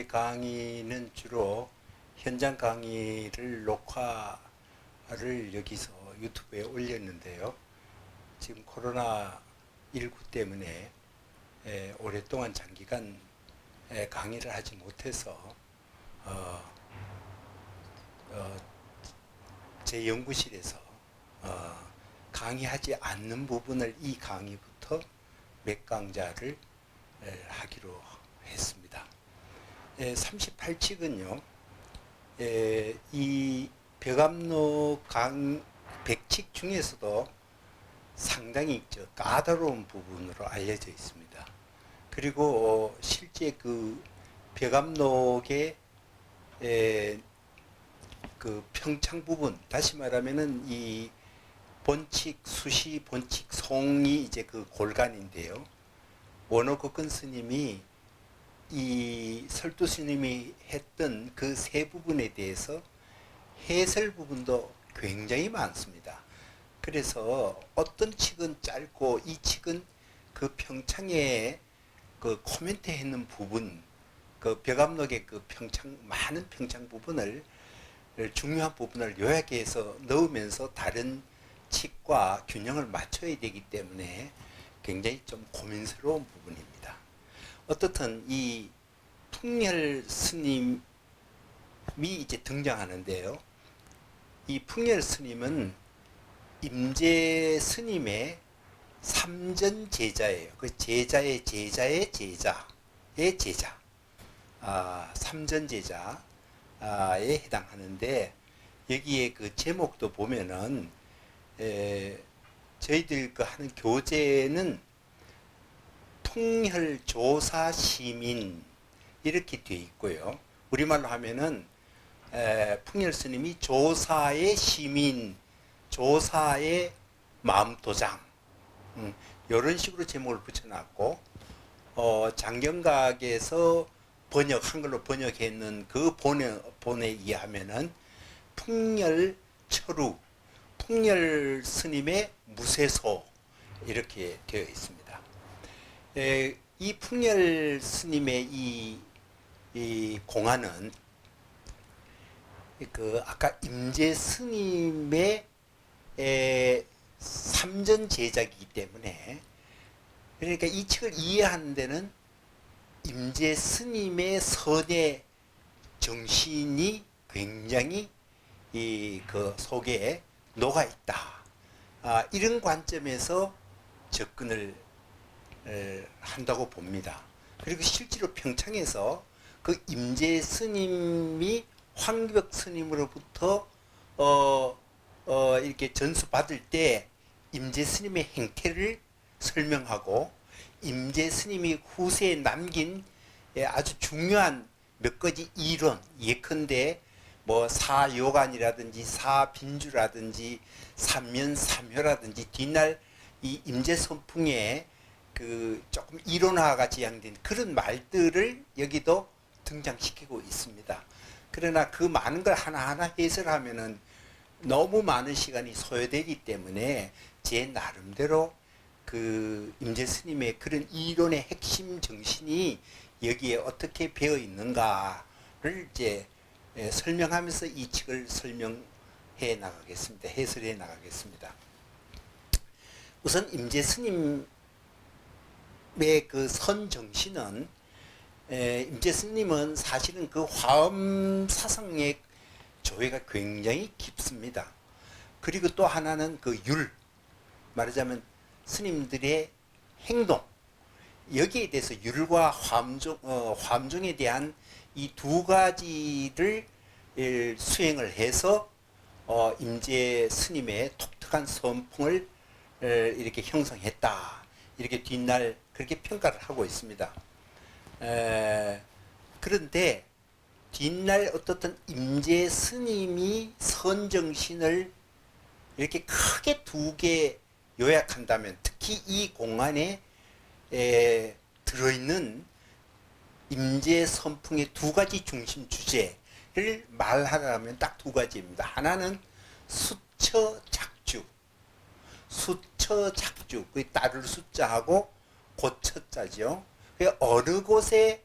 제 강의는 주로 현장 강의를 녹화를 여기서 유튜브에 올렸는데요. 지금 코로나19 때문에 오랫동안 장기간 강의를 하지 못해서 어, 어, 제 연구실에서 강의하지 않는 부분을 이 강의부터 몇 강좌를 하기로 했습니다. 38칙은요, 이 벽암로 백칙 중에서도 상당히 까다로운 부분으로 알려져 있습니다. 그리고 실제 그 벽암록의 그 평창 부분, 다시 말하면은 이 본칙, 수시, 본칙, 송이 이제 그 골간인데요. 원어국근 스님이 이 설두 스님이 했던 그 세 부분에 대해서 해설 부분도 굉장히 많습니다. 그래서 어떤 칙은 짧고 이 칙은 그 평창에 그 코멘트 했는 부분, 그 벽암록의 그 많은 평창 부분을 중요한 부분을 요약해서 넣으면서 다른 칙과 균형을 맞춰야 되기 때문에 굉장히 좀 고민스러운 부분입니다. 어떻든 이 풍열 스님이 이제 등장하는데요. 이 풍열 스님은 임재 스님의 삼전 제자예요. 그 제자의 제자의 제자의 제자. 삼전 제자에 해당하는데, 여기에 그 제목도 보면은 저희들 그 하는 교재는 풍혈조사 시민 이렇게 되어 있고요. 우리말로 하면은 풍열 스님이 조사의 시민, 조사의 마음도장, 이런 식으로 제목을 붙여놨고, 장경각에서 한글로 번역했는 그 본에 의하면은 풍열철우, 풍열 스님의 무쇠소 이렇게 되어 있습니다. 이 풍열 스님의 이 공안은 그 아까 임재 스님의 삼전 제자이기 때문에, 그러니까 이 책을 이해하는 데는 임재 스님의 선의 정신이 굉장히 그 속에 녹아 있다. 이런 관점에서 접근을 한다고 봅니다. 그리고 실제로 평창에서 그 임재 스님이 황벽 스님으로부터 이렇게 전수 받을 때 임재 스님의 행태를 설명하고, 임재 스님이 후세에 남긴 아주 중요한 몇 가지 이론, 예컨대 뭐 사요간이라든지 사빈주라든지 삼면삼효라든지 뒷날 이 임재 선풍에 그 조금 이론화가 지향된 그런 말들을 여기도 등장시키고 있습니다. 그러나 그 많은 걸 하나하나 해설하면은 너무 많은 시간이 소요되기 때문에 제 나름대로 그 임재 스님의 그런 이론의 핵심 정신이 여기에 어떻게 배어 있는가를 이제 설명하면서 이 책을 설명해 나가겠습니다. 해설해 나가겠습니다. 우선 임재 스님의 그 선 정신은, 임재 스님은 사실은 그 화엄 사상의 조예가 굉장히 깊습니다. 그리고 또 하나는 그 말하자면 스님들의 행동, 여기에 대해서 율과 화엄종에 대한 이 두 가지를 수행을 해서 임재 스님의 독특한 선풍을 이렇게 형성했다. 이렇게 뒷날 그렇게 평가를 하고 있습니다. 그런데 뒷날 어떻든 임재 스님이 선정신을 이렇게 크게 두 개 요약한다면, 특히 이 공안에 들어있는 임재 선풍의 두 가지 중심 주제를 말하라면 딱 두 가지입니다. 하나는 수처작주, 그 따를 숫자하고 고처자죠. 어느 곳에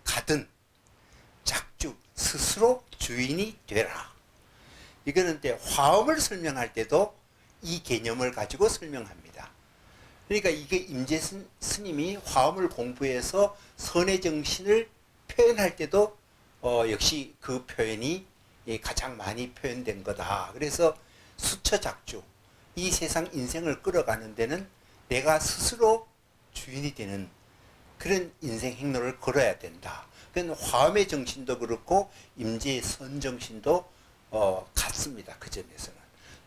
가든 스스로 주인이 되라. 이거는 때 화엄을 설명할 때도 이 개념을 가지고 설명합니다. 그러니까 이게 임재 스님이 화엄을 공부해서 선의 정신을 표현할 때도 역시 그 표현이 가장 많이 표현된 거다. 그래서 수처작주, 이 세상 인생을 끌어가는 데는 내가 스스로 주인이 되는 그런 인생 행로를 걸어야 된다. 그건 화엄의 정신도 그렇고 임재의 선정신도 같습니다. 그 점에서는.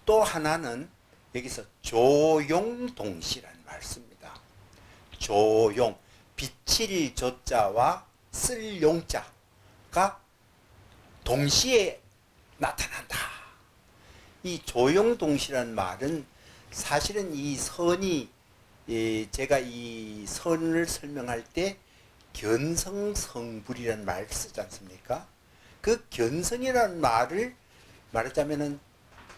또 하나는 여기서 조용동시라는 말 씁니다. 조용, 빛일 조자와 쓸 용자가 동시에 나타난다. 이 조용동시라는 말은 사실은 이 선이, 제가 이 선을 설명할 때 견성성불이라는 말을 쓰지 않습니까? 그 견성이라는 말을 말하자면은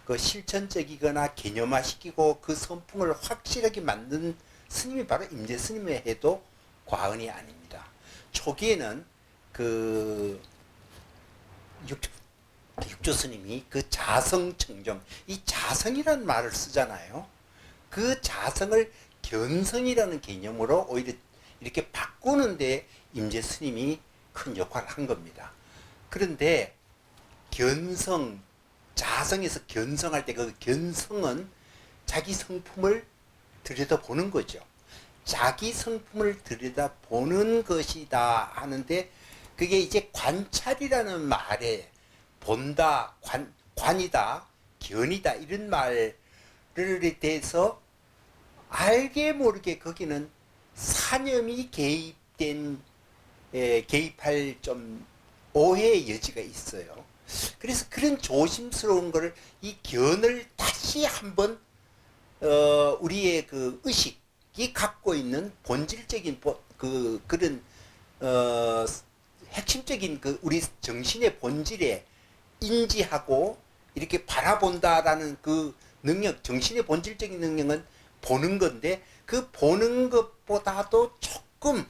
그 실천적이거나 개념화시키고 그 선풍을 확실하게 만든 스님이 바로 임재 스님의 해도 과언이 아닙니다. 초기에는 그 육조 스님이 그 자성청정, 이 자성이라는 말을 쓰잖아요. 그 자성을 견성이라는 개념으로 오히려 이렇게 바꾸는데 임재 스님이 큰 역할을 한 겁니다. 그런데 견성, 자성에서 견성할 때 그 견성은 자기 성품을 들여다보는 거죠. 자기 성품을 들여다보는 것이다 하는데 그게 이제 관찰이라는 말에 본다, 관이다, 견이다 이런 말에 대해서 알게 모르게 거기는 사념이 개입할 좀 오해의 여지가 있어요. 그래서 그런 조심스러운 거를 이 견을 다시 한번 우리의 그 의식이 갖고 있는 본질적인 그런 핵심적인 그 우리 정신의 본질에 인지하고 이렇게 바라본다라는 그 능력, 정신의 본질적인 능력은 보는 건데 그 보는 것보다도 조금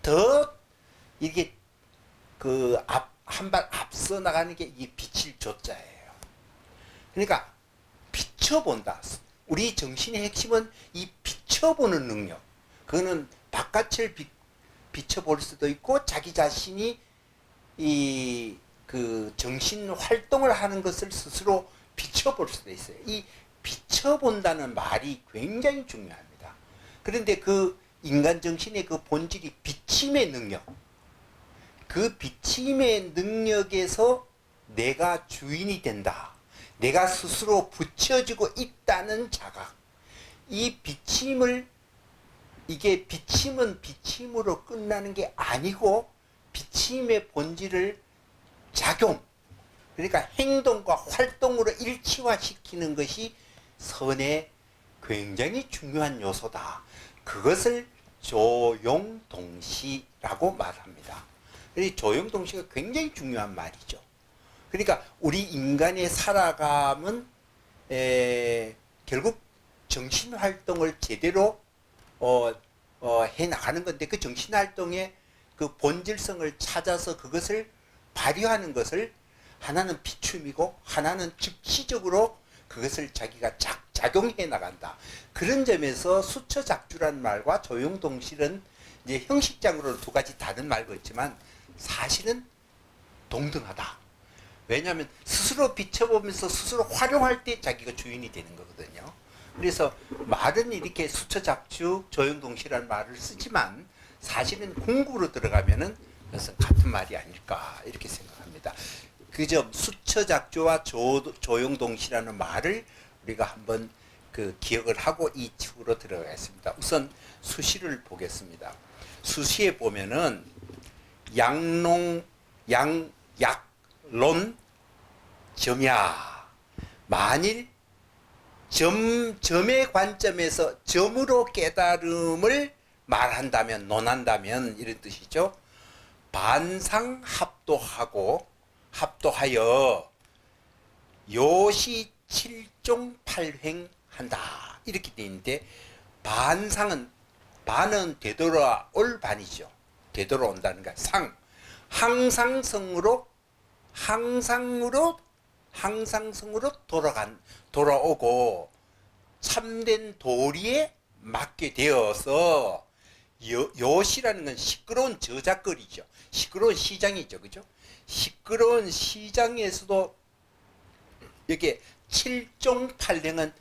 더 이게 그 한 발 앞서 나가는 게 이 빛일 조자예요. 그러니까 비춰본다. 우리 정신의 핵심은 이 비춰보는 능력. 그거는 바깥을 비춰볼 수도 있고 자기 자신이 이 그 정신 활동을 하는 것을 스스로 비춰볼 수도 있어요. 이 비춰본다는 말이 굉장히 중요합니다. 그런데 그 인간 정신의 그 본질이 비침의 능력, 그 비침의 능력에서 내가 주인이 된다. 내가 스스로 붙여지고 있다는 자각. 이 비침을, 이게 비침은 비침으로 끝나는 게 아니고 비침의 본질을 작용, 그러니까 행동과 활동으로 일치화시키는 것이 선의 굉장히 중요한 요소다. 그것을 조용동시라고 말합니다. 이 조용동시가 굉장히 중요한 말이죠. 그러니까 우리 인간의 살아감은 결국 정신활동을 제대로 해나가는 건데 그 정신활동의 그 본질성을 찾아서 그것을 발휘하는 것을 하나는 비춤이고 하나는 즉시적으로 그것을 자기가 작용해 나간다. 그런 점에서 수처작주라는 말과 조용동실은 이제 형식적으로 두 가지 다른 말고 있지만 사실은 동등하다. 왜냐하면 스스로 비춰보면서 스스로 활용할 때 자기가 주인이 되는 거거든요. 그래서 말은 이렇게 수처작주, 조용동실이라는 말을 쓰지만 사실은 공부로 들어가면은 그것은 같은 말이 아닐까 이렇게 생각합니다. 그 점 수처작주와 조용동실이라는 말을 우리가 한번 그 기억을 하고 이 축으로 들어가겠습니다. 우선 수시를 보겠습니다. 수시에 보면은 약론 점야. 만일 점의 관점에서 점으로 깨달음을 말한다면, 논한다면 이런 뜻이죠. 합도하여 요시 7종 8횡한다. 이렇게 되어 있는데 반은 되돌아올 반이죠. 되돌아온다는 거. 항상성으로 항상성으로 돌아오고 참된 도리에 맞게 되어서 요시라는 건 시끄러운 저작거리죠. 시끄러운 시장이죠. 그죠? 시끄러운 시장에서도 이게 칠종팔령은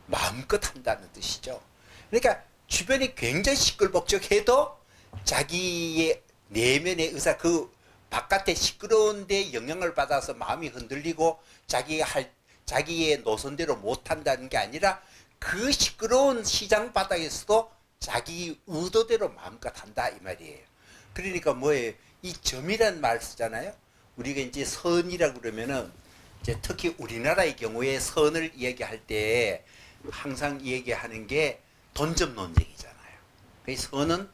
마음껏 한다는 뜻이죠. 그러니까 주변이 굉장히 시끌벅적해도 자기의 내면의 의사, 그 바깥의 시끄러운 데 영향을 받아서 마음이 흔들리고 자기의 노선대로 못한다는 게 아니라 그 시끄러운 시장 바닥에서도 자기 의도대로 마음껏 한다 이 말이에요. 그러니까 뭐예요? 이 점이란 말 쓰잖아요. 우리가 이제 선이라고 그러면은 이제 특히 우리나라의 경우에 선을 이야기할 때 항상 얘기하는 게 돈점 논쟁이잖아요. 그 선은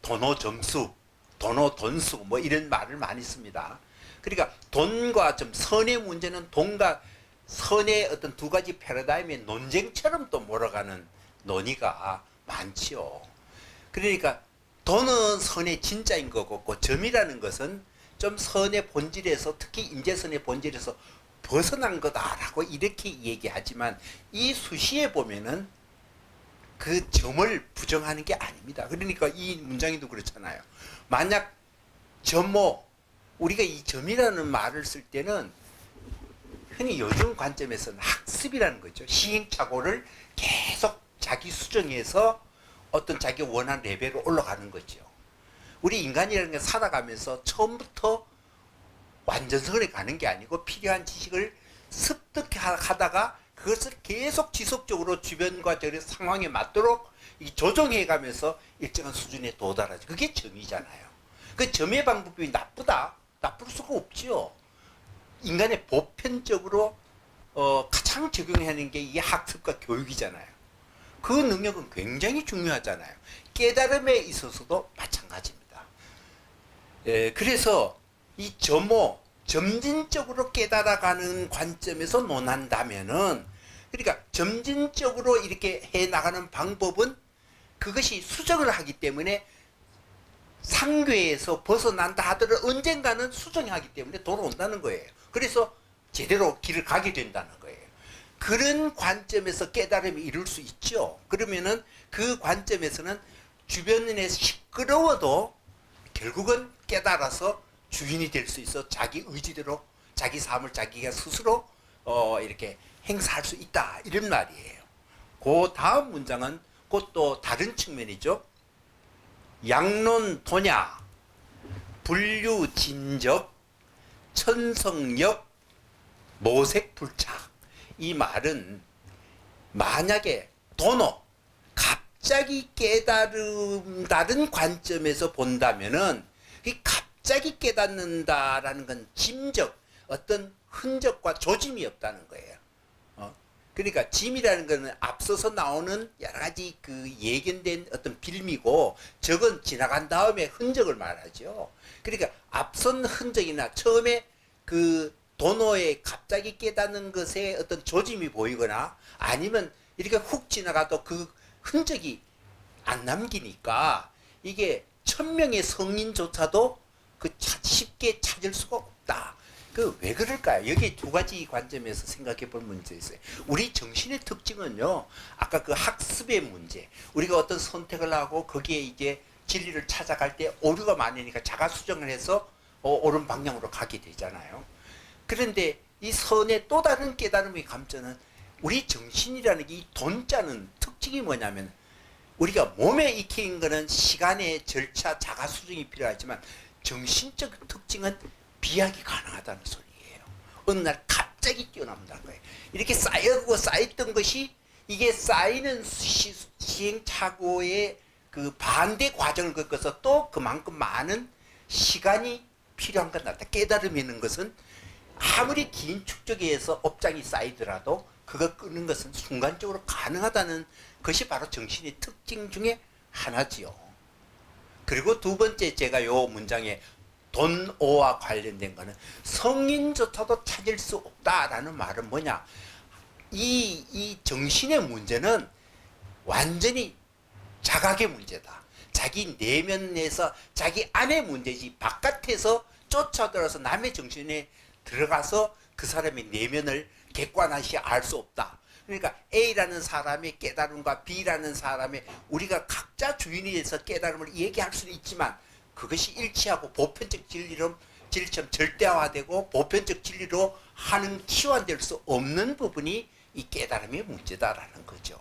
돈호 점수, 돈호 돈수 뭐 이런 말을 많이 씁니다. 그러니까 돈과 선의 문제는 돈과 선의 어떤 두 가지 패러다임의 논쟁처럼 또 몰아가는 논의가 많지요. 그러니까 돈은 선의 진짜인 거고 점이라는 것은 좀 선의 본질에서 특히 임재선의 본질에서 벗어난 거다라고 이렇게 얘기하지만 이 수시에 보면은 그 점을 부정하는 게 아닙니다. 그러니까 이 문장에도 그렇잖아요. 만약 점모 우리가 이 점이라는 말을 쓸 때는 흔히 요즘 관점에서는 학습이라는 거죠. 시행착오를 계속 자기 수정해서 어떤 자기 원하는 레벨로 올라가는 거죠. 우리 인간이라는 게 살아가면서 처음부터 완전선에 가는 게 아니고 필요한 지식을 습득하다가 그것을 계속 지속적으로 주변과 저의 상황에 맞도록 조정해 가면서 일정한 수준에 도달하죠. 그게 점이잖아요. 그 점의 방법이 나쁘다? 나쁠 수가 없지요. 인간의 보편적으로 가장 적용하는 게 이 학습과 교육이잖아요. 그 능력은 굉장히 중요하잖아요. 깨달음에 있어서도 마찬가지입니다. 그래서 이 점진적으로 깨달아가는 관점에서 논한다면은, 그러니까 점진적으로 이렇게 해 나가는 방법은 그것이 수정을 하기 때문에 상궤에서 벗어난다 하더라도 언젠가는 수정하기 때문에 돌아온다는 거예요. 그래서 제대로 길을 가게 된다는 거예요. 그런 관점에서 깨달음이 이룰 수 있죠. 그러면은 그 관점에서는 주변에 시끄러워도 결국은 깨달아서 주인이 될 수 있어 자기 의지대로 자기 삶을 자기가 스스로 이렇게 행사할 수 있다 이런 말이에요. 그 다음 문장은 그것도 다른 측면이죠. 양론 도냐 분류 진적 천성역 모색 불착. 이 말은 만약에 도노 갑자기 깨달음다는 관점에서 본다면은 이 갑자기 깨닫는다라는 건 짐적 어떤 흔적과 조짐이 없다는 거예요. 그러니까 짐이라는 것은 앞서서 나오는 여러 가지 그 예견된 어떤 빌미고 적은 지나간 다음에 흔적을 말하죠. 그러니까 앞선 흔적이나 처음에 그 도노에 갑자기 깨닫는 것에 어떤 조짐이 보이거나 아니면 이렇게 훅 지나가도 그 흔적이 안 남기니까 이게 천명의 성인조차도 그 쉽게 찾을 수가 없다. 그 왜 그럴까요? 여기 두 가지 관점에서 생각해 볼 문제 있어요. 우리 정신의 특징은요, 아까 그 학습의 문제, 우리가 어떤 선택을 하고 거기에 이제 진리를 찾아갈 때 오류가 많으니까 자가 수정을 해서 옳은 방향으로 가게 되잖아요. 그런데 이 선의 또 다른 깨달음의 감점은 우리 정신이라는 게 이 돈자는 특징이 뭐냐면 우리가 몸에 익힌 거는 시간의 절차, 자가 수정이 필요하지만 정신적 특징은 비약이 가능하다는 소리예요. 어느 날 갑자기 뛰어난다는 거예요. 이렇게 쌓였던 것이 이게 쌓이는 시행착오의 그 반대 과정을 겪어서 또 그만큼 많은 시간이 필요한 것 같다. 깨달음이 있는 것은 아무리 긴 축적에 의해서 업장이 쌓이더라도 그거 끄는 것은 순간적으로 가능하다는 것이 바로 정신의 특징 중에 하나지요. 그리고 두 번째 제가 요 문장에 돈오와 관련된 거는 성인조차도 찾을 수 없다라는 말은 뭐냐. 이 정신의 문제는 완전히 자각의 문제다. 자기 내면에서 자기 안의 문제지 바깥에서 쫓아들어서 남의 정신에 들어가서 그 사람의 내면을 객관하시 알 수 없다. 그러니까 A라는 사람의 깨달음과 B라는 사람의 우리가 각자 주인이 돼서 깨달음을 얘기할 수는 있지만 그것이 일치하고 보편적 진리처럼 절대화되고 보편적 진리로 하는 치환될 수 없는 부분이 이 깨달음의 문제다라는 거죠.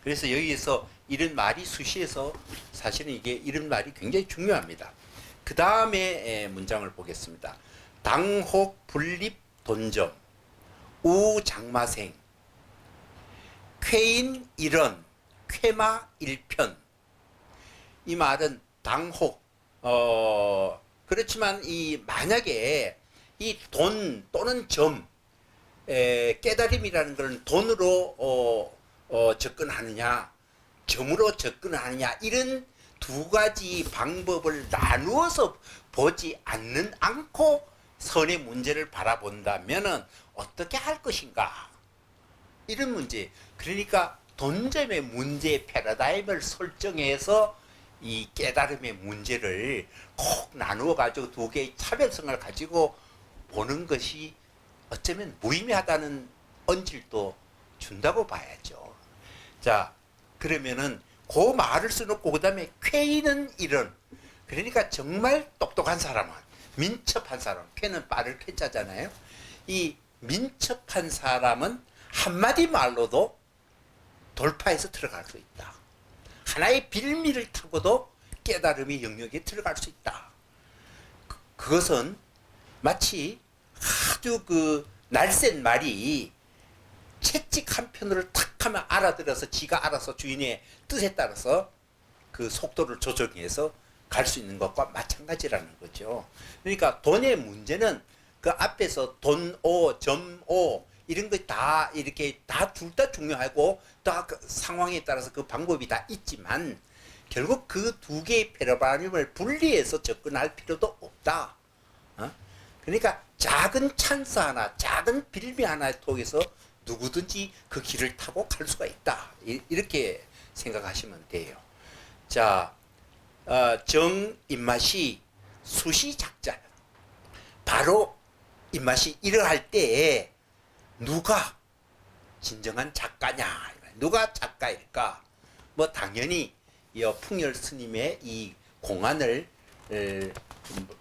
그래서 여기에서 이런 말이 수시에서 사실은 이게 이런 말이 굉장히 중요합니다. 그 다음에 문장을 보겠습니다. 당혹 분립 돈점 우장마생 쾌인 일언 쾌마 일편. 이 말은 당혹 그렇지만 이 만약에 이 돈 또는 점 깨달음이라는 것은 돈으로 접근하느냐 점으로 접근하느냐 이런 두 가지 방법을 나누어서 보지 않고 선의 문제를 바라본다면은 어떻게 할 것인가 이런 문제. 그러니까 돈점의 문제 패러다임을 설정해서 이 깨달음의 문제를 꼭 나누어 가지고 두 개의 차별성을 가지고 보는 것이 어쩌면 무의미하다는 언질도 준다고 봐야죠. 자, 그러면은 그 말을 써놓고 그 다음에 쾌인은 이런. 그러니까 정말 똑똑한 사람은 민첩한 사람. 쾌는 빠를 쾌자잖아요. 이 민첩한 사람은 한마디 말로도 돌파해서 들어갈 수 있다. 하나의 빌미를 타고도 깨달음의 영역에 들어갈 수 있다. 그것은 마치 아주 그 날쌘 말이 채찍 한 편으로 탁 하면 알아들어서 지가 알아서 주인의 뜻에 따라서 그 속도를 조정해서 갈 수 있는 것과 마찬가지라는 거죠. 그러니까 돈의 문제는 그 앞에서 돈오, 점오 이런 거 다 이렇게 다 둘 다 중요하고 다 그 상황에 따라서 그 방법이 다 있지만 결국 그 두 개의 패러다임을 분리해서 접근할 필요도 없다. 그러니까 작은 찬스 하나, 작은 빌미 하나에 통해서 누구든지 그 길을 타고 갈 수가 있다. 이렇게 생각하시면 돼요. 자, 정 입맛이 수시 작자. 바로 입맛이 이러할 때에 누가 진정한 작가냐? 누가 작가일까? 뭐 당연히 풍열 스님의 이 공안을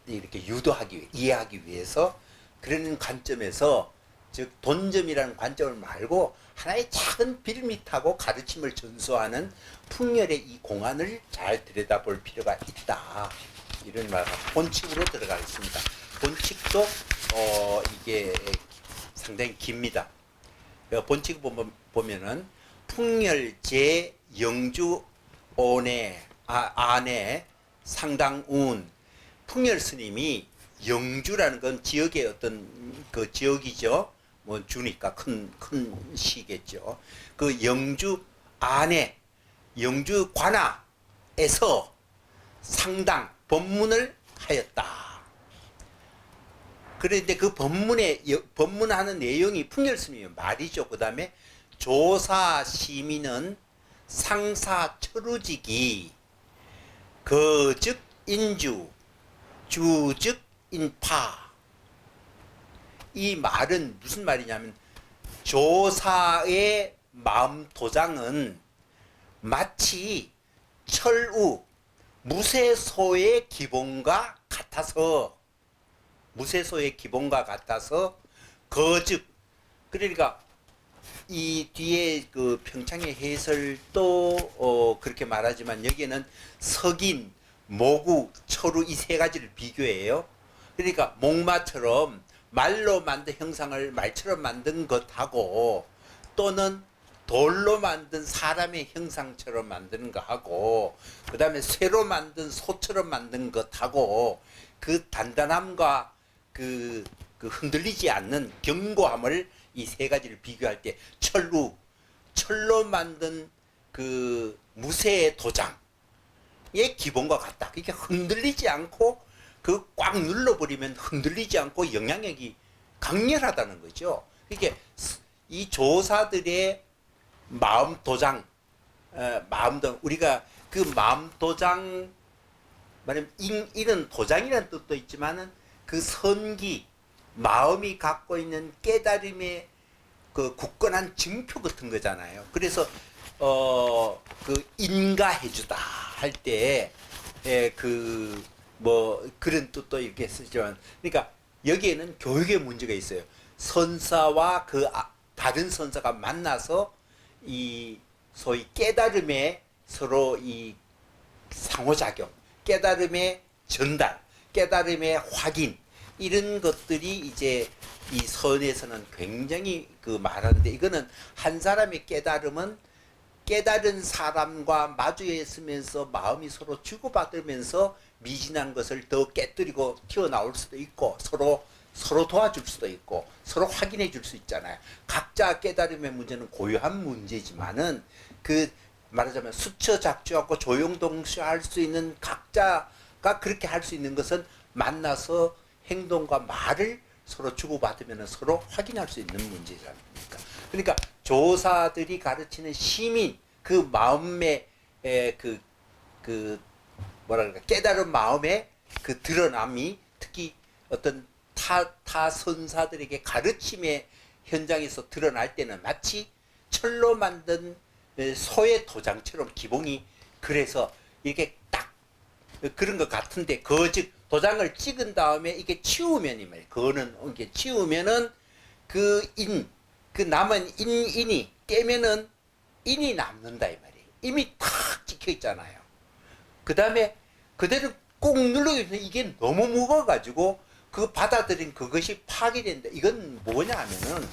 이렇게 유도하기 이해하기 위해서 그런 관점에서 즉 돈점이라는 관점을 말고 하나의 작은 빌밋하고 가르침을 전수하는 풍열의 이 공안을 잘 들여다볼 필요가 있다. 이런 말 본칙으로 들어가겠습니다. 본칙도 이게 상당히 깁니다. 본칙 보면은 풍열제 영주 온의 안에 상당운 풍열 스님이 영주라는 건 지역의 어떤 그 지역이죠. 뭐 주니까 큰 시겠죠. 그 영주 안에 영주 관아에서 상당 법문을 하였다. 그런데 그 법문하는 내용이 풍열 스님의 말이죠. 그 다음에 조사 시민은 상사 철우직이 거즉 인주 주즉 인파. 이 말은 무슨 말이냐면 조사의 마음 도장은 마치 철우 무쇠소의 기본과 같아서 거즉 그러니까 이 뒤에 그 평창의 해설도 그렇게 말하지만 여기에는 석인, 모구, 철우 이 세 가지를 비교해요. 그러니까 목마처럼 말로 만든 형상을 말처럼 만든 것하고 또는 돌로 만든 사람의 형상처럼 만드는 것하고 그 다음에 쇠로 만든 소처럼 만든 것하고 그 단단함과 그 흔들리지 않는 견고함을 이 세 가지를 비교할 때 철로 만든 그 무쇠의 도장의 기본과 같다. 그러니까 흔들리지 않고 그 꽉 눌러버리면 흔들리지 않고 영향력이 강렬하다는 거죠. 그러니까 이 조사들의 마음 도장, 우리가 그 마음 도장 말하면 이런 도장이라는 뜻도 있지만은 그 선기, 마음이 갖고 있는 깨달음의 그 굳건한 증표 같은 거잖아요. 그래서 그 인가해주다 할 때 그 뭐 그런 뜻도 이렇게 쓰지만, 그러니까 여기에는 교육의 문제가 있어요. 선사와 그 다른 선사가 만나서 이 소위 깨달음의 서로 이 상호작용, 깨달음의 전달, 깨달음의 확인, 이런 것들이 이제 이 선에서는 굉장히 그 말하는데, 이거는 한 사람의 깨달음은 깨달은 사람과 마주했으면서 마음이 서로 주고받으면서 미진한 것을 더 깨뜨리고 튀어나올 수도 있고, 서로 도와줄 수도 있고, 서로 확인해 줄 수 있잖아요. 각자 깨달음의 문제는 고유한 문제지만은, 그 말하자면 수처작주하고 조용동시할 수 있는 각자가 그렇게 할 수 있는 것은 만나서 행동과 말을 서로 주고받으면 서로 확인할 수 있는 문제지 않습니까? 그러니까 조사들이 가르치는 시민, 그 마음의 그 뭐랄까 깨달은 마음의 그 드러남이 특히 어떤 타 선사들에게 가르침의 현장에서 드러날 때는 마치 철로 만든 소의 도장처럼 기봉이, 그래서 이게 딱 그런 것 같은데, 즉 도장을 찍은 다음에 이게 치우면, 이 말이에요. 그거는 이게 치우면은 그 남은 인이 떼면은 인이 남는다 이 말이에요. 이미 탁 찍혀 있잖아요. 그 다음에 그대로 꾹 누르고 있으면 이게 너무 무거워가지고 그 받아들인 그것이 파괴된다. 이건 뭐냐 하면은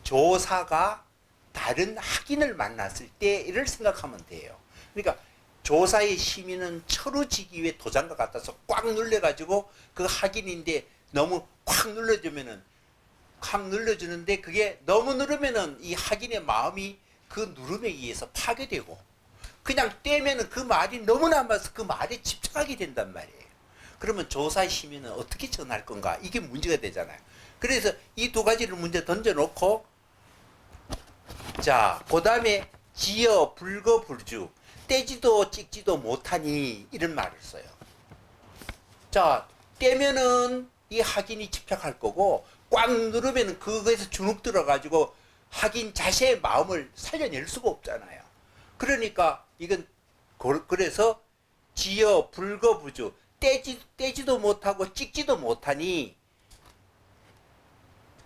조사가 다른 학인을 만났을 때 이를 생각하면 돼요. 그러니까 조사의 시민은 철우지기 위해 도장과 같아서 꽉 눌려가지고 그 학인인데 너무 꽉 눌러주면은 확 눌러주는데, 그게 너무 누르면은 이 학인의 마음이 그 누름에 의해서 파괴되고, 그냥 떼면은 그 말이 너무 남아서 그 말에 집착하게 된단 말이에요. 그러면 조사의 시민은 어떻게 전할 건가? 이게 문제가 되잖아요. 그래서 이 두 가지를 문제 던져놓고, 자, 그 다음에 지어 불거불주, 떼지도 찍지도 못하니, 이런 말을 써요. 자, 떼면은 이 학인이 집착할 거고, 꽉 누르면 그거에서 주눅 들어가지고 학인 자신의 마음을 살려낼 수가 없잖아요. 그러니까 이건 그래서 지어 불거부주, 떼지도 못하고 찍지도 못하니,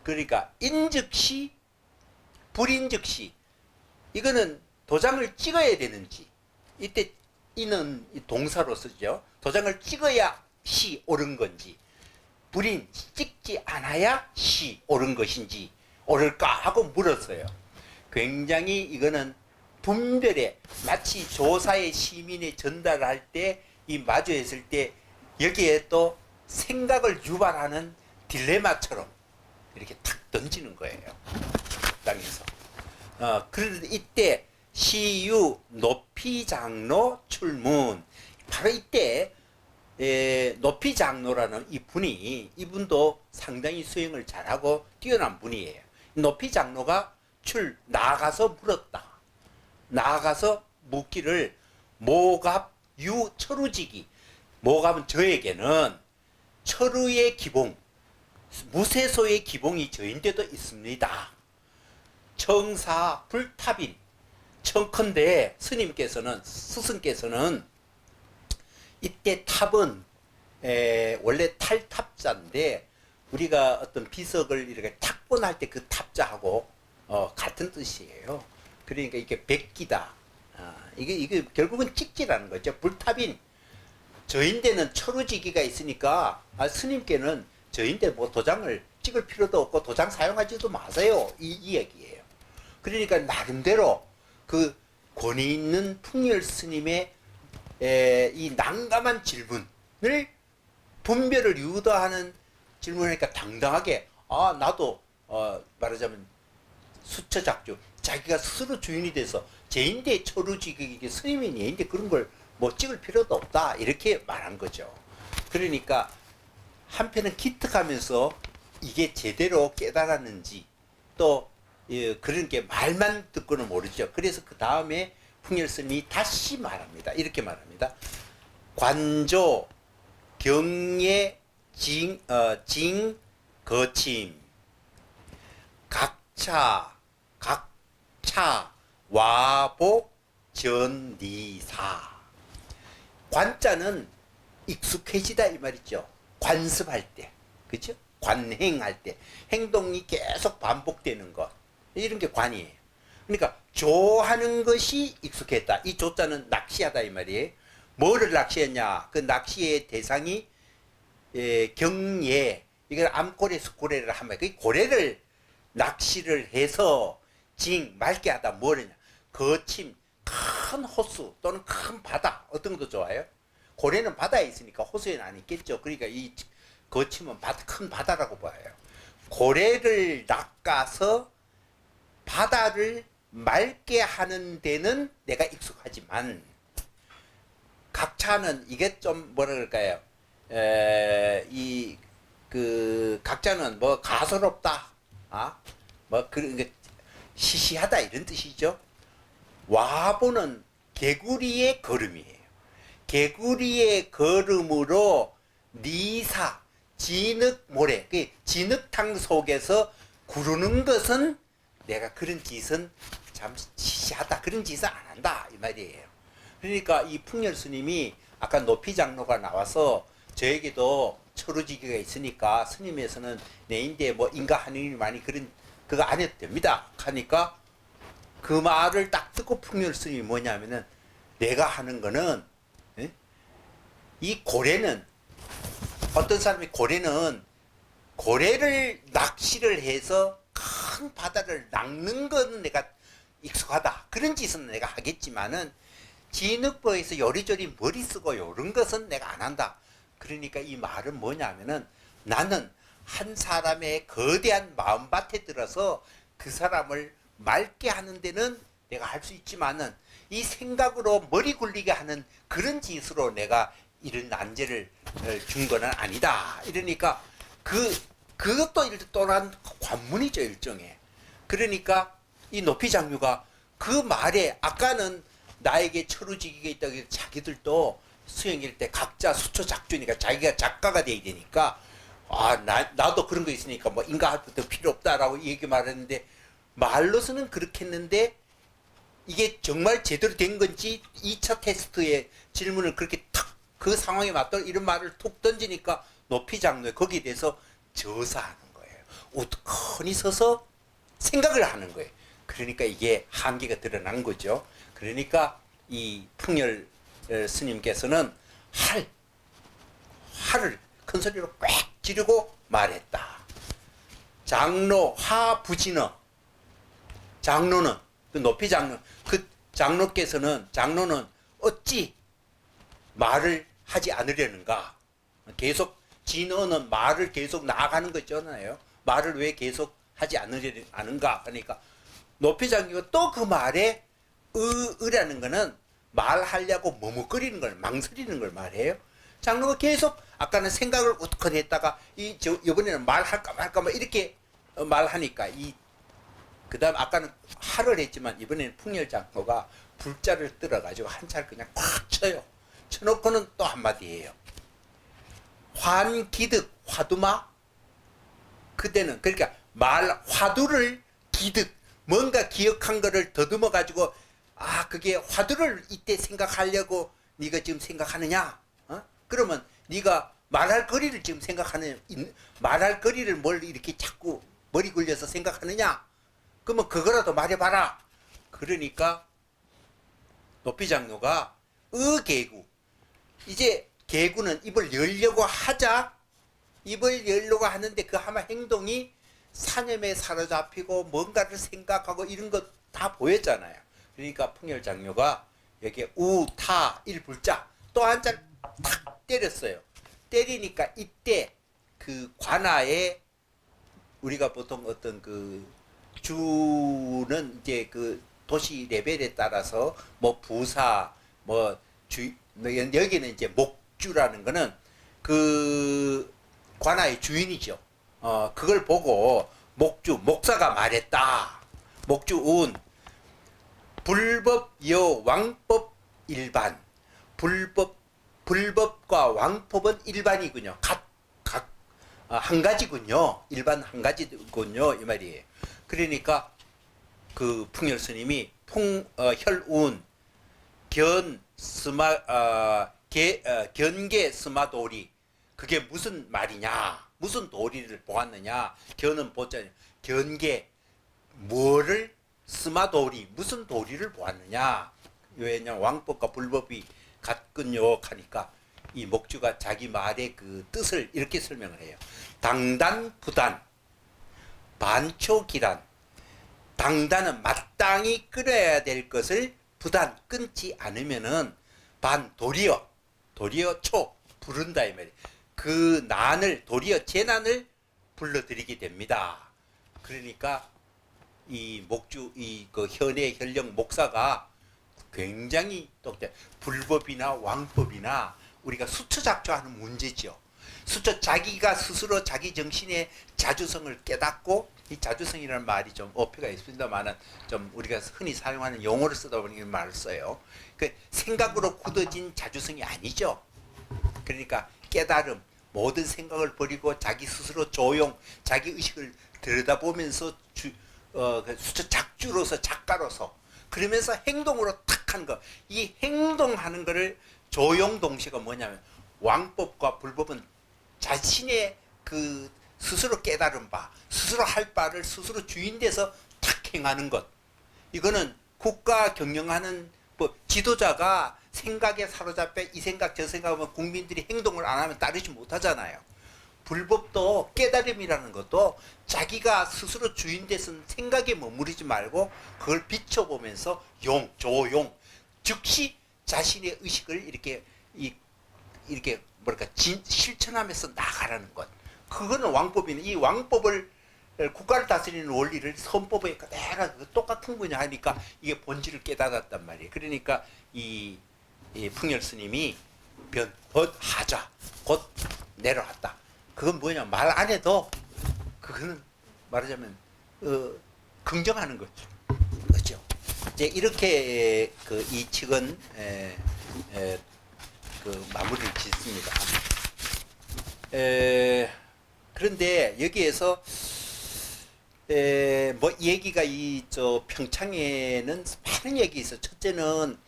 그러니까 인즉시 불인즉시, 이거는 도장을 찍어야 되는지, 이때 이는 동사로 쓰죠. 도장을 찍어야 시 옳은 건지, 불인 찍지 않아야 시 옳은 것인지 옳을까 하고 물었어요. 굉장히 이거는 분별에, 마치 조사의 시민에 전달할 때 이 마주했을 때 여기에 또 생각을 유발하는 딜레마처럼 이렇게 탁 던지는 거예요. 땅에서. 그런데 이때 시유 높이장로 출문, 바로 이때 높이장로라는 이분도 상당히 수행을 잘하고 뛰어난 분이에요. 높이장로가 나아가서 물었다. 나아가서 묻기를, 모갑 유 철우지기, 모갑은 저에게는 철우의 기봉, 무쇠소의 기봉이 저인데도 있습니다. 청사 불탑인, 청컨대 스승께서는 이때 탑은 원래 탈탑자인데, 우리가 어떤 비석을 이렇게 탁본할 때 그 탑자하고 같은 뜻이에요. 그러니까 이게 백기다. 이게 결국은 찍기라는 거죠. 불탑인, 저인대는 철우지기가 있으니까 스님께는 저인대 뭐 도장을 찍을 필요도 없고 도장 사용하지도 마세요, 이 얘기예요. 그러니까 나름대로 그 권위 있는 풍열 스님의 이 난감한 질문을, 분별을 유도하는 질문이니까 당당하게, 나도 말하자면 수처작주, 자기가 스스로 주인이 돼서 제인대 철우지기 스님이니 얘인데 그런 걸 뭐 찍을 필요도 없다, 이렇게 말한 거죠. 그러니까 한편은 기특하면서 이게 제대로 깨달았는지, 또 그런 게 말만 듣고는 모르죠. 그래서 그 다음에 풍열스님이 다시 말합니다. 이렇게 말합니다. 관조 경예 징, 거침, 각차, 와복, 전리사. 관자는 익숙해지다 이 말이죠. 관습할 때, 그죠? 관행할 때, 행동이 계속 반복되는 것, 이런 게 관이에요. 그러니까 조하는 것이 익숙했다. 이 조자는 낚시하다 이 말이에요. 뭐를 낚시했냐? 그 낚시의 대상이 경예, 이걸 암고래, 숙고래를 하면 그 고래를 낚시를 해서 맑게 하다 뭐냐? 거침, 큰 호수 또는 큰 바다 어떤 것도 좋아요? 고래는 바다에 있으니까 호수에는 안 있겠죠. 그러니까 이 거침은 큰 바다라고 봐요. 고래를 낚아서 바다를 맑게 하는 데는 내가 익숙하지만 각차는 이게 좀 뭐라 그럴까요? 각자는 뭐 가소롭다, 뭐 그런 게 시시하다 이런 뜻이죠. 와보는 개구리의 걸음이에요. 개구리의 걸음으로 니사, 진흙모래, 그 진흙탕 속에서 구르는 것은 내가 그런 짓은 참 시시하다, 그런 짓은 안 한다 이 말이에요. 그러니까 이 풍열 스님이 아까 높이 장로가 나와서 저에게도 철우지기가 있으니까 스님에서는 내인데 뭐 인가 하느니 많이 그런 그거 안 해도 됩니다 하니까 그 말을 딱 듣고 풍열 스님이 뭐냐면은 내가 하는 거는 이 고래는 어떤 사람이 고래를 낚시를 해서 큰 바다를 낚는 건 내가 익숙하다. 그런 짓은 내가 하겠지만은 진흙보에서 요리조리 머리 쓰고 요런 것은 내가 안 한다. 그러니까 이 말은 뭐냐면은 나는 한 사람의 거대한 마음밭에 들어서 그 사람을 맑게 하는 데는 내가 할 수 있지만은 이 생각으로 머리 굴리게 하는 그런 짓으로 내가 이런 난제를 준 거는 아니다. 이러니까 그것도 또한 관문이죠, 일종의. 그러니까 이 높이 장류가 그 말에 아까는 나에게 철우지기가 있다고 해서 자기들도 수행일 때 각자 수초 작주니까 자기가 작가가 돼야 되니까 나도 그런 거 있으니까 뭐 인가할 것도 필요 없다라고 얘기 말했는데 말로서는 그렇게 했는데 이게 정말 제대로 된 건지 2차 테스트에 질문을 그렇게 탁 그 상황에 맞도록 이런 말을 툭 던지니까 높이 장로에 거기에 대해서 저사하는 거예요. 우두커니 서서 생각을 하는 거예요. 그러니까 이게 한계가 드러난 거죠. 그러니까 이 풍열 스님께서는 활을 큰 소리로 꽉 지르고 말했다. 장로 화부진어. 장로는 그 높이 장로 그 장로는 어찌 말을 하지 않으려는가? 계속 진어는 말을 계속 나아가는 거 있잖아요. 말을 왜 계속 하지 않은가? 그러니까 높이 장로가 또 그 말에 의라는 거는 말하려고 머뭇거리는 걸, 망설이는 걸 말해요. 장로가 계속 아까는 생각을 어떻게 했다가 이번에는 말할까 말까 뭐 이렇게 말하니까 그 다음 아까는 하를 했지만 이번에는 풍열 장로가 불자를 들어가지고 한차를 그냥 꽉 쳐요. 쳐놓고는 또 한마디 해요. 환기득 화두마. 그때는 그러니까 화두를 기득 뭔가 기억한 거를 더듬어 가지고 그게 화두를 이때 생각하려고 네가 지금 생각하느냐? 그러면 네가 말할 거리를 지금 말할 거리를 뭘 이렇게 자꾸 머리 굴려서 생각하느냐? 그러면 그거라도 말해봐라. 그러니까 높이 장로가 개구. 이제 개구는 입을 열려고 하는데 그 아마 행동이 사념에 사로잡히고 뭔가를 생각하고 이런 것 다 보였잖아요. 그러니까 풍열 장로가 여기에 우타 일불자 또 한 자를 탁 때렸어요. 때리니까 이때 그 관아에 우리가 보통 어떤 그 주는 이제 그 도시 레벨에 따라서 뭐 부사 여기는 이제 목주라는 거는 그 관아의 주인이죠. 그걸 보고 목사가 말했다. 목주운 불법여 왕법 일반. 불법과 왕법은 일반이군요. 한 가지군요. 일반 한 가지군요. 이 말이에요. 그러니까 그 풍열 스님이 혈운 견계 스마도리 그게 무슨 말이냐? 무슨 도리를 보았느냐? 견은 보자냐? 견계 뭐를 스마도리 무슨 도리를 보았느냐? 왜냐 왕법과 불법이 같군요 하니까 이 목주가 자기 말의 그 뜻을 이렇게 설명을 해요. 당단 반초기란 당단은 마땅히 끊어야 될 것을 부단 끊지 않으면은 반 도리어 초 부른다 이 말이에요. 그 난을 도리어 재난을 불러들이게 됩니다. 그러니까 이 목주 그 현의 현령 목사가 굉장히 똑똑해. 불법이나 왕법이나 우리가 수처작조하는 문제죠. 자기가 스스로 자기 정신의 자주성을 깨닫고 이 자주성이라는 말이 좀 어폐가 있습니다만은 좀 우리가 흔히 사용하는 용어를 쓰다 보니 이 말을 써요. 그 생각으로 굳어진 자주성이 아니죠. 그러니까 깨달음, 모든 생각을 버리고 자기 스스로 조용, 자기 의식을 들여다보면서 수처작주로서 작가로서 그러면서 행동으로 탁 하는 거. 이 행동하는 거를 조용동시가 뭐냐면 왕법과 불법은 자신의 그 스스로 깨달은 바, 스스로 할 바를 스스로 주인돼서 탁 행하는 것. 이거는 국가 경영하는 뭐 지도자가 생각에 사로잡혀 이 생각 저 생각하면 국민들이 행동을 안 하면 따르지 못하잖아요. 불법도 깨달음이라는 것도 자기가 스스로 주인돼서 생각에 머무르지 말고 그걸 비춰보면서 조용, 즉시 자신의 의식을 이렇게 뭐랄까 실천하면서 나가라는 것. 그거는 왕법이네. 이 왕법을 국가를 다스리는 원리를 선법에 그대로 똑같은 거냐 하니까 이게 본질을 깨달았단 말이에요. 그러니까 이 풍열 스님이 하자 곧 내려왔다. 그건 뭐냐 말 안 해도 그거는 말하자면 긍정하는 거죠. 그렇죠. 이제 이렇게 그 이 측은 그 마무리를 짓습니다. 그런데 여기에서 뭐 얘기가 평창에는 많은 얘기 있어. 첫째는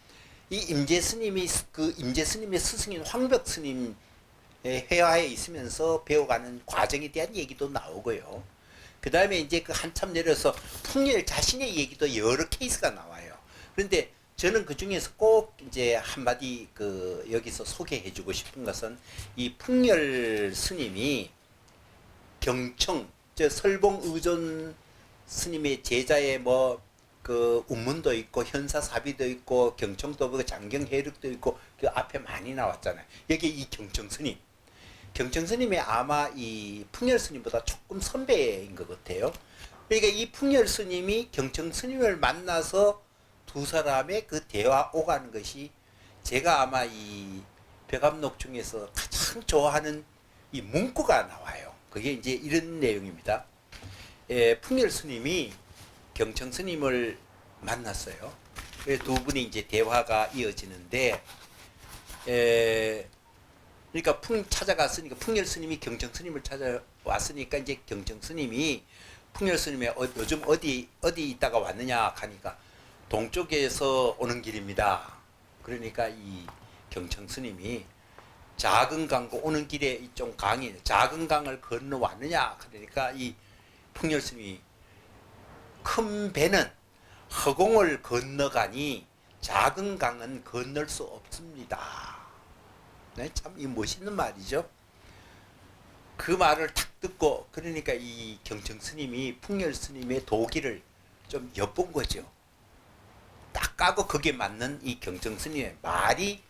이 임재 스님의 스승인 황벽 스님 회화에 있으면서 배워가는 과정에 대한 얘기도 나오고요. 그 다음에 이제 그 한참 내려서 풍열 자신의 얘기도 여러 케이스가 나와요. 그런데 저는 그 중에서 꼭 이제 한마디 여기서 소개해주고 싶은 것은 이 풍열 스님이 경청, 설봉 의존 스님의 제자의 운문도 있고 현사사비도 있고 경청도 있고 장경해력도 있고 그 앞에 많이 나왔잖아요. 여기 이 경청 스님. 경청 스님이 아마 이 풍열 스님보다 조금 선배인 것 같아요. 그러니까 이 풍열 스님이 경청 스님을 만나서 두 사람의 그 대화 오가는 것이 제가 아마 이 벽암록 중에서 가장 좋아하는 이 문구가 나와요. 그게 이제 이런 내용입니다. 풍열 스님이 경청 스님을 만났어요. 두 분이 이제 대화가 이어지는데, 그러니까 찾아갔으니까 풍열 스님이 경청 스님을 찾아왔으니까 이제 경청 스님이 풍열 스님이 요즘 어디 있다가 왔느냐 하니까 동쪽에서 오는 길입니다. 그러니까 이 경청 스님이 작은 강고 오는 길에 좀 강이 작은 강을 건너 왔느냐 그러니까 이 풍열 스님이 큰 배는 허공을 건너가니 작은 강은 건널 수 없습니다. 네, 참 이 멋있는 말이죠. 그 말을 탁 듣고 그러니까 이 경청 스님이 풍열 스님의 도기를 좀 엿본 거죠. 딱 까고 거기에 맞는 이 경청 스님의 말이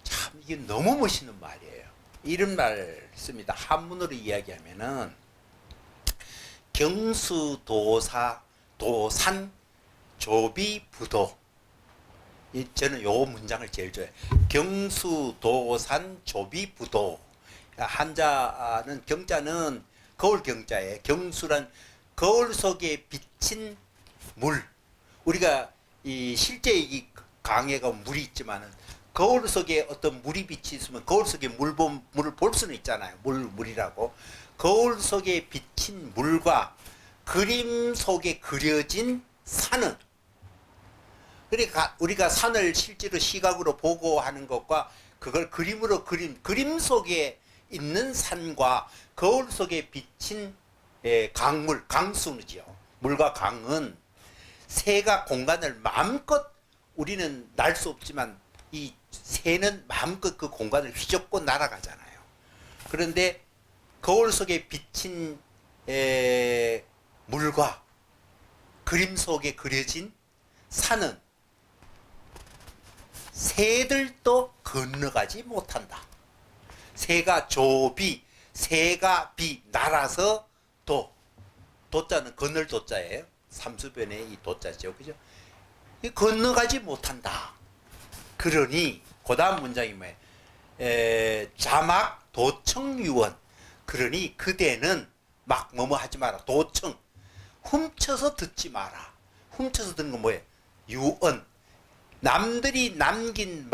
참 이게 너무 멋있는 말이에요. 이런 말 씁니다. 한문으로 이야기하면은 경수도산 조비부도. 저는 요 문장을 제일 좋아해요. 경수도산 조비부도. 한자는 경자는 거울 경자에 경수란 거울 속에 비친 물. 우리가 이 실제 이 강에가 물이 있지만은 거울 속에 어떤 물이 비치 있으면 거울 속에 물을 볼 수는 있잖아요. 물이라고. 거울 속에 비친 물과 그림 속에 그려진 산은, 그러니까 우리가 산을 실제로 시각으로 보고 하는 것과 그걸 그림으로 그림 속에 있는 산과 거울 속에 비친 강물, 강수지요. 물과 강은 새가 공간을 마음껏, 우리는 날 수 없지만 이 새는 마음껏 그 공간을 휘젓고 날아가잖아요. 그런데 거울 속에 비친 물과 그림 속에 그려진 산은 새들도 건너가지 못한다. 새가 조비, 새가 비, 날아서 도자는 건널 도자예요. 삼수변의 이 도자죠. 그죠? 건너가지 못한다. 그러니, 그 다음 문장이 뭐예요? 자막 도청유언. 그러니 그대는 막 뭐뭐 하지 마라. 도청. 훔쳐서 듣지 마라. 훔쳐서 듣는 건 뭐예요? 유언. 남들이 남긴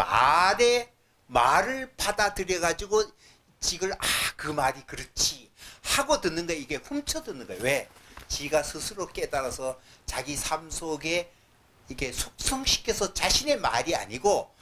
말을 받아들여가지고 지글, 그 말이 그렇지 하고 듣는 거, 이게 훔쳐 듣는 거예요. 왜? 지가 스스로 깨달아서 자기 삶 속에 이게 숙성시켜서 자신의 말이 아니고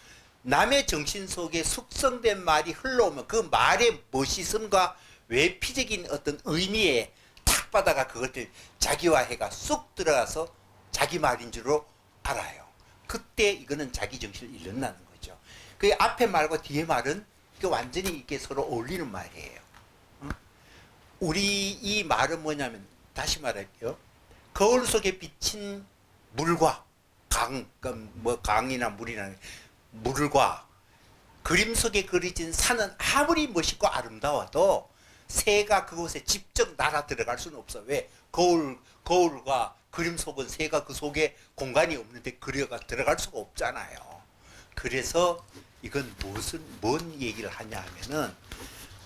남의 정신 속에 숙성된 말이 흘러오면 그 말의 멋있음과 외피적인 어떤 의미에 탁 받아가 그것들 자기화해가 쑥 들어가서 자기 말인 줄로 알아요. 그때 이거는 자기 정신을 잃는다는 거죠. 그 앞에 말과 뒤에 말은 완전히 이게 서로 어울리는 말이에요. 우리 이 말은 뭐냐면, 다시 말할게요. 거울 속에 비친 물과 강이나 물이나 물과 그림 속에 그려진 산은 아무리 멋있고 아름다워도 새가 그곳에 직접 날아 들어갈 수는 없어. 왜? 거울과 그림 속은 새가 그 속에 공간이 없는데 들어갈 수가 없잖아요. 그래서 이건 뭔 얘기를 하냐 하면은,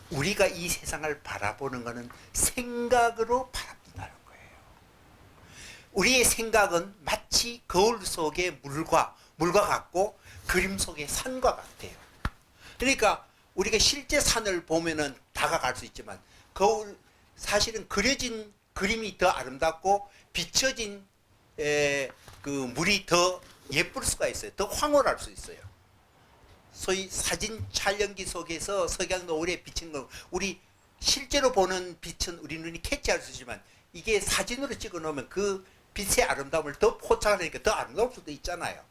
우리가 이 세상을 바라보는 것은 생각으로 바라본다는 거예요. 우리의 생각은 마치 거울 속의 물과 같고 그림 속의 산과 같아요. 그러니까 우리가 실제 산을 보면은 다가갈 수 있지만, 사실은 그려진 그림이 더 아름답고 비춰진 그 물이 더 예쁠 수가 있어요. 더 황홀할 수 있어요. 소위 사진 촬영기 속에서 석양 노을에 비친 거, 우리 실제로 보는 빛은 우리 눈이 캐치할 수 있지만, 이게 사진으로 찍어 놓으면 그 빛의 아름다움을 더 포착하니까 더 아름다울 수도 있잖아요.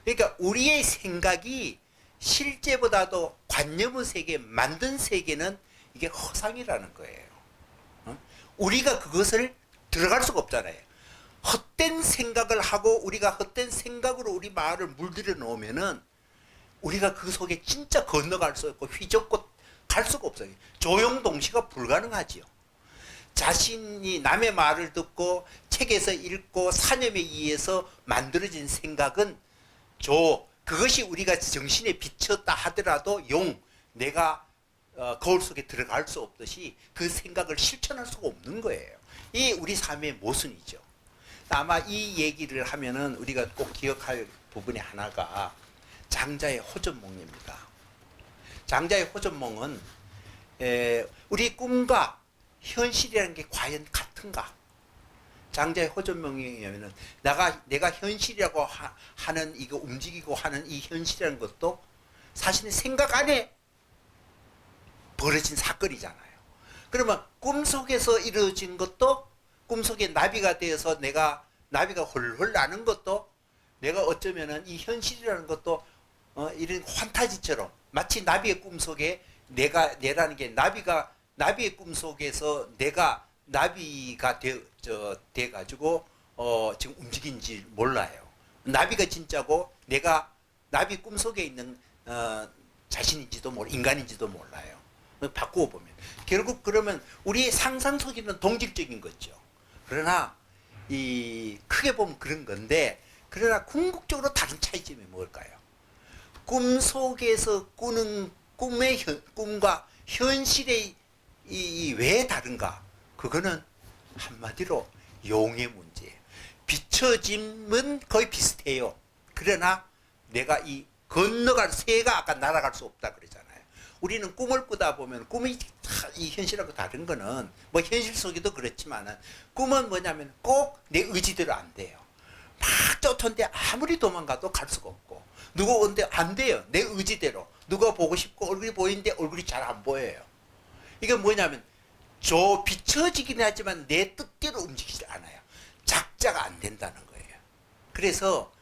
그러니까 우리의 생각이 실제보다도 관념의 세계, 만든 세계는 이게 허상이라는 거예요. 우리가 그것을 들어갈 수가 없잖아요. 헛된 생각을 하고 우리가 헛된 생각으로 우리 마음을 물들여 놓으면은 우리가 그 속에 진짜 건너갈 수 없고 휘젓고 갈 수가 없어요. 조용동시가 불가능하지요. 자신이 남의 말을 듣고 책에서 읽고 사념에 의해서 만들어진 생각은 그것이 우리가 정신에 비쳤다 하더라도 내가 거울 속에 들어갈 수 없듯이 그 생각을 실천할 수가 없는 거예요. 이 우리 삶의 모순이죠. 아마 이 얘기를 하면은 우리가 꼭 기억할 부분이 하나가 장자의 호전몽입니다. 장자의 호전몽은 우리 꿈과 현실이라는 게 과연 같은가? 장자의 호전몽이면은 내가 현실이라고 하는, 이거 움직이고 하는 이 현실이라는 것도 자신의 생각 안에 벌어진 사건이잖아요. 그러면 꿈속에서 이루어진 것도, 꿈속에 나비가 되어서 나비가 헐헐 나는 것도, 내가 어쩌면은 이 현실이라는 것도 이런 환타지처럼, 마치 나비의 꿈속에 내라는 게 나비의 꿈속에서 내가 나비가 돼가지고 지금 움직인지 몰라요. 나비가 진짜고 내가 나비 꿈속에 있는 자신인지도 인간인지도 몰라요. 바꾸어 보면 결국 그러면 우리의 상상 속에는 동질적인 거죠. 그러나 크게 보면 그런 건데, 그러나 궁극적으로 다른 차이점이 뭘까요? 꿈속에서 꾸는 꿈과 현실의 왜 다른가? 그거는 한마디로 용의 문제예요. 비춰짐은 거의 비슷해요. 그러나 내가 새가 아까 날아갈 수 없다 그러잖아요. 우리는 꿈을 꾸다 보면 꿈이 이 현실하고 다른 거는 뭐 현실 속에도 그렇지만은 꿈은 뭐냐면 꼭 내 의지대로 안 돼요. 막 쫓던데 아무리 도망가도 갈 수가 없고 누가 온데 안 돼요. 내 의지대로 누가 보고 싶고 얼굴이 보이는데 얼굴이 잘 안 보여요. 이게 뭐냐면 저 비춰지긴 하지만 내 뜻대로 움직이지 않아요. 작자가 안 된다는 거예요. 그래서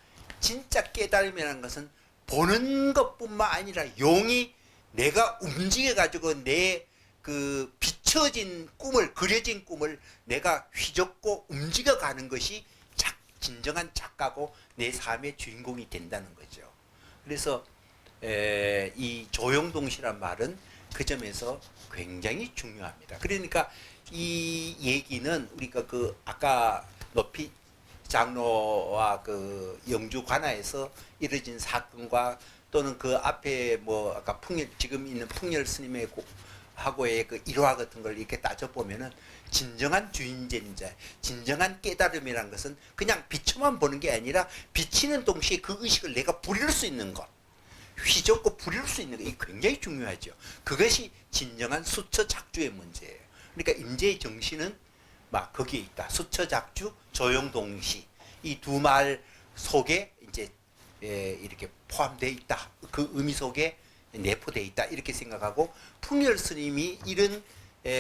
진짜 깨달음이라는 것은 보는 것뿐만 아니라 용이 내가 움직여 가지고 내 그 비춰진 꿈을 그려진 꿈을 내가 휘젓고 움직여 가는 것이 진정한 작가고 내 삶의 주인공이 된다는 거죠. 그래서 이 조용동시란 말은 그 점에서 굉장히 중요합니다. 그러니까 이 얘기는 우리가 그 아까 높이 장로와 그 영주 관하에서 이뤄진 사건과 또는 그 앞에 뭐 아까 풍열 지금 있는 풍열 스님의 하고의 그 일화 같은 걸 이렇게 따져 보면은 진정한 주인제자, 진정한 깨달음이라는 것은 그냥 비춰만 보는 게 아니라 비치는 동시에 그 의식을 내가 부릴 수 있는 것, 휘젓고 부릴 수 있는 것, 이 굉장히 중요하죠. 그것이 진정한 수처작주의 문제예요. 그러니까 임재의 정신은 막 거기에 있다. 수처작주, 조용동시 이 두 말 속에 이제 이렇게 포함되어 있다. 그 의미 속에 내포되어 있다. 이렇게 생각하고 풍열 스님이 이런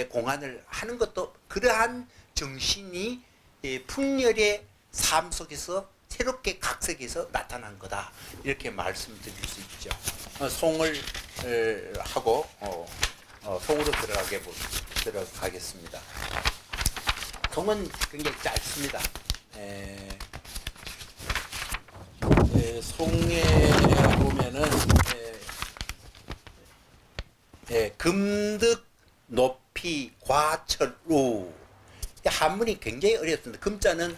공안을 하는 것도 그러한 정신이 풍열의 삶 속에서 새롭게 각색해서 나타난 거다. 이렇게 말씀드릴 수 있죠. 송을 하고 송으로 들어가겠습니다. 송은 굉장히 짧습니다. 송에 보면은 금득 높이 과철우 한문이 굉장히 어렵습니다. 금자는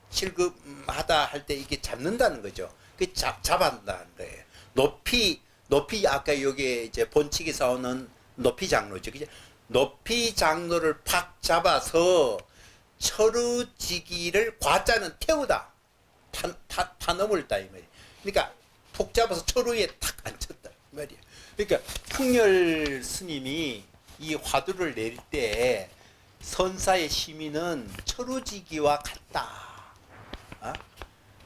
칠금하다 할 때 이게 잡는다는 거죠. 그 잡아한다는 거예요. 높이 아까 여기 이제 본칙에서 오는 높이 장로죠. 그죠? 높이 장로를 팍 잡아서 철우지기를 과자는 태우다. 타 넘을다 이 말이에요. 그러니까 푹 잡아서 철우에 탁 앉혔다 이 말이에요. 그러니까 풍열 스님이 이 화두를 낼 때 선사의 시민은 철우지기와 같다.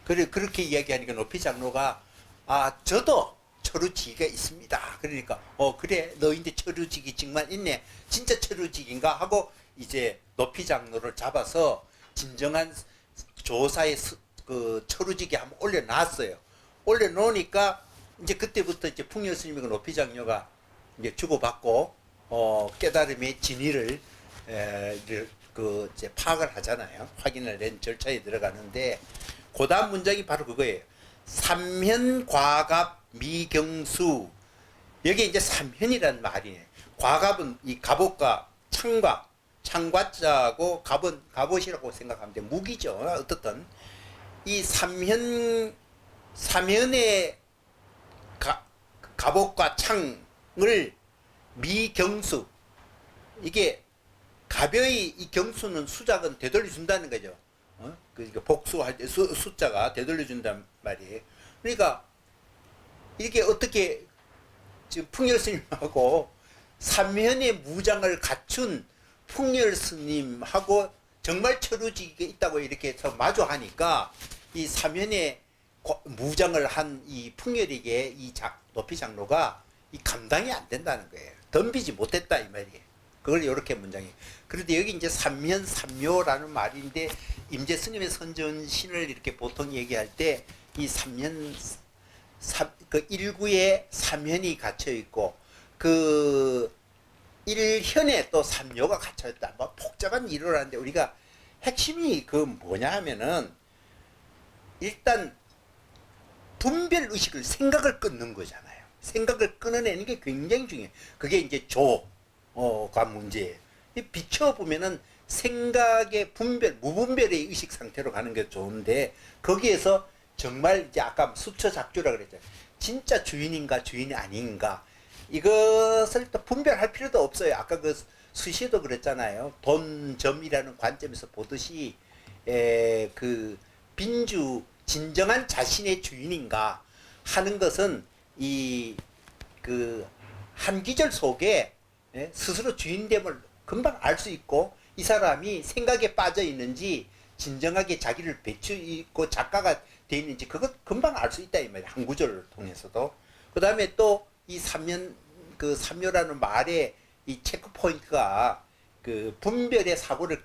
그렇게 이야기하니까 높이 장로가 저도 철우지기가 있습니다. 그러니까 그래 너인데 철우지기증만 있네. 진짜 철우지기인가 하고 이제 높이 장로를 잡아서 진정한 조사의 그 철우지기 한번 올려놨어요. 올려놓으니까 이제 그때부터 이제 풍열 스님과 높이 장로가 이제 주고받고 깨달음의 진위를 그 이제 파악을 하잖아요. 확인을 낸 절차에 들어가는데 그 다음 문장이 바로 그거예요. 삼현과갑 미경수. 여기 이제 삼현이라는 말이에요. 과갑은 이 갑옷과 창과자고 갑은 갑옷이라고 생각하면 돼. 무기죠. 어떻든 이 삼현의 갑옷과 창을 미경수, 이게 가벼이 이 경수는 수작은 되돌려준다는 거죠. 그러니까 복수할 때 숫자가 되돌려준단 말이에요. 그러니까 이게 어떻게 지금 풍열 스님하고 삼현의 무장을 갖춘 풍열 스님하고 정말 철우지기가 있다고 이렇게 해서 마주하니까 이 삼현의 무장을 한 이 풍열에게 이 높이 장로가 이 감당이 안 된다는 거예요. 덤비지 못했다 이 말이에요. 그걸 이렇게 문장이. 그런데 여기 이제 삼현 삼묘라는 말인데 임재 스님의 선전신을 이렇게 보통 얘기할 때 이 그 일구에 삼현이 갇혀 있고 그 일현에 또 삼묘가 갇혀 있다. 뭐 복잡한 일을 하는데 우리가 핵심이 그 뭐냐 하면은 일단 분별 의식을 생각을 끊는 거잖아요. 생각을 끊어내는 게 굉장히 중요해요. 그게 이제 조가 문제예요. 비춰보면은 생각의 분별, 무분별의 의식 상태로 가는 게 좋은데 거기에서 정말 이제 아까 수처작주라 그랬잖아요. 진짜 주인인가 주인이 아닌가 이것을 또 분별할 필요도 없어요. 아까 그 수시도 그랬잖아요. 돈점이라는 관점에서 보듯이 그 빈주 진정한 자신의 주인인가 하는 것은 이 그 한기절 속에 예? 스스로 주인됨을 금방 알 수 있고 이 사람이 생각에 빠져 있는지 진정하게 자기를 배추있고 작가가 돼 있는지 그것 금방 알 수 있다 이 말이야. 한 구절을 통해서도. 그 다음에 또 이 삼묘라는 말의 이 체크 포인트가 그 분별의 사고를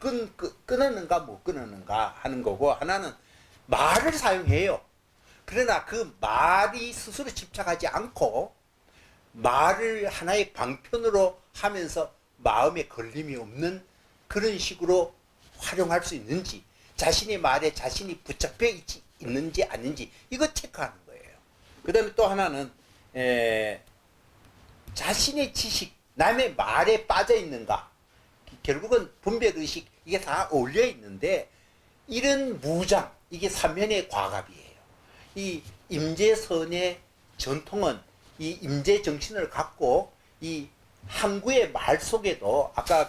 끊었는가 못 끊었는가 하는 거고, 하나는 말을 사용해요. 그러나 그 말이 스스로 집착하지 않고 말을 하나의 방편으로 하면서 마음에 걸림이 없는 그런 식으로 활용할 수 있는지, 자신의 말에 자신이 붙잡혀 있는지 아닌지 이거 체크하는 거예요. 그 다음에 또 하나는 자신의 지식, 남의 말에 빠져 있는가. 결국은 분별의식 이게 다 어울려 있는데 이런 무장, 이게 삼면의 과갑이에요. 이 임재선의 전통은 이 임재 정신을 갖고 이 항구의 말 속에도 아까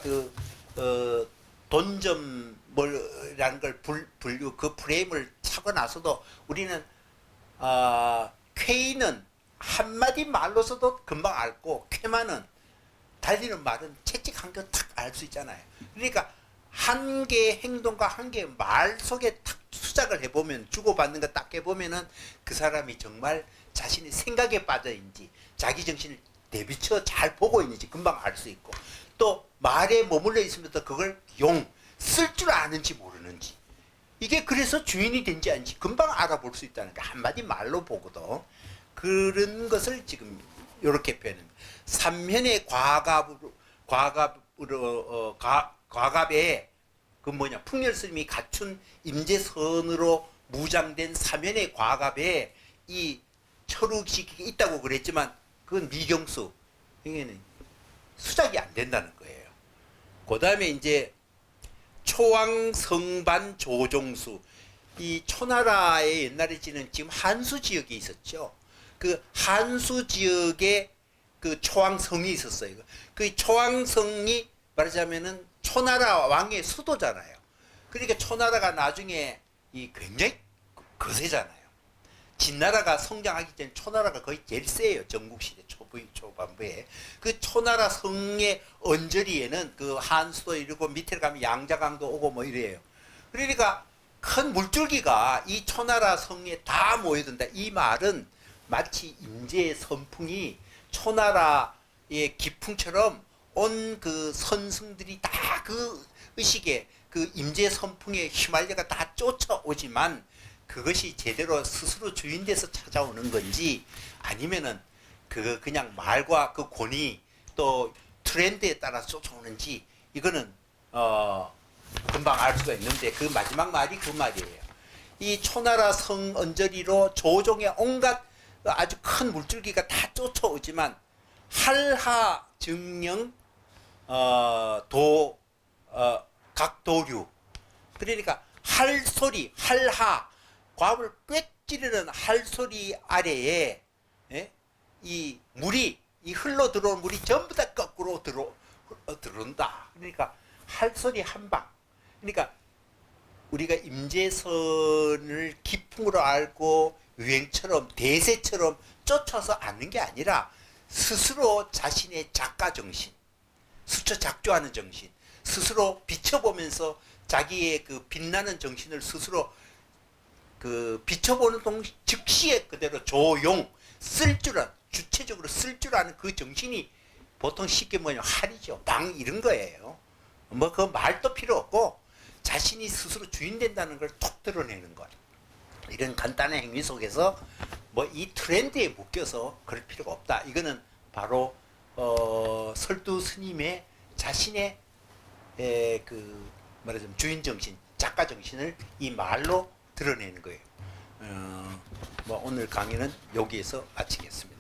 돈점이라는 걸 분류 그 프레임을 차고 나서도 우리는 쾌의는 한마디 말로서도 금방 알고 쾌만은 달리는 말은 채찍 한 개 탁 알 수 있잖아요. 그러니까 한 개의 행동과 한 개의 말 속에 탁 수작을 해보면 주고받는 거 딱 해보면은 그 사람이 정말 자신의 생각에 빠져 있는지 자기 정신을 내비쳐 잘 보고 있는지 금방 알 수 있고, 또 말에 머물러 있으면서 그걸 쓸 줄 아는지 모르는지, 이게 그래서 주인이 된지 아닌지 금방 알아볼 수 있다는 게 한마디 말로 보고도 그런 것을 지금 이렇게 표현합니다. 삼현의 과갑에 그 풍렬 스님이 갖춘 임재선으로 무장된 삼현의 과갑에 이 철욱식이 있다고 그랬지만 그건 미경수, 이게는 수작이 안 된다는 거예요. 그 다음에 이제 초왕성반 조종수, 이 초나라의 옛날에 지금 한수 지역이 있었죠. 그 한수 지역에 그 초왕성이 있었어요. 그 초왕성이 말하자면은 초나라 왕의 수도잖아요. 그러니까 초나라가 나중에 이 굉장히 거세잖아요. 진나라가 성장하기 전에 초나라가 거의 제일 세요. 전국시대 초반부에. 그 초나라 성의 언저리에는 그 한수도 이러고 밑에 가면 양자강도 오고 뭐 이래요. 그러니까 큰 물줄기가 이 초나라 성에 다 모여든다. 이 말은 마치 임재의 선풍이 초나라의 기풍처럼 온 그 선승들이 다 그 의식에 그 임재 선풍에 휘말려가 다 쫓아오지만 그것이 제대로 스스로 주인돼서 찾아오는 건지 아니면은 그냥 말과 그 권위 또 트렌드에 따라 쫓아오는지 이거는 금방 알 수가 있는데, 그 마지막 말이 그 말이에요. 이 초나라 성 언저리로 조종의 온갖 아주 큰 물줄기가 다 쫓아오지만 할하 증령 각도류, 그러니까 할소리, 할하, 과업을 꽥 찌르는 할소리 아래에 이 물이, 이 흘러 들어온 물이 전부 다 거꾸로 들어온다. 그러니까 할소리 한방. 그러니까 우리가 임재선을 기풍으로 알고 유행처럼 대세처럼 쫓아서 아는 게 아니라 스스로 자신의 작가 정신, 스쳐 작조하는 정신, 스스로 비춰보면서 자기의 그 빛나는 정신을 스스로 그 비춰보는 즉시에 그대로 쓸 줄 아는, 주체적으로 쓸 줄 아는 그 정신이 보통 쉽게 할이죠. 방 이런 거예요. 그 말도 필요 없고 자신이 스스로 주인 된다는 걸 톡 드러내는 것. 이런 간단한 행위 속에서 이 트렌드에 묶여서 그럴 필요가 없다. 이거는 바로 설두 스님의 자신의 말하자면 주인 정신, 작가 정신을 이 말로 드러내는 거예요. 오늘 강의는 여기에서 마치겠습니다.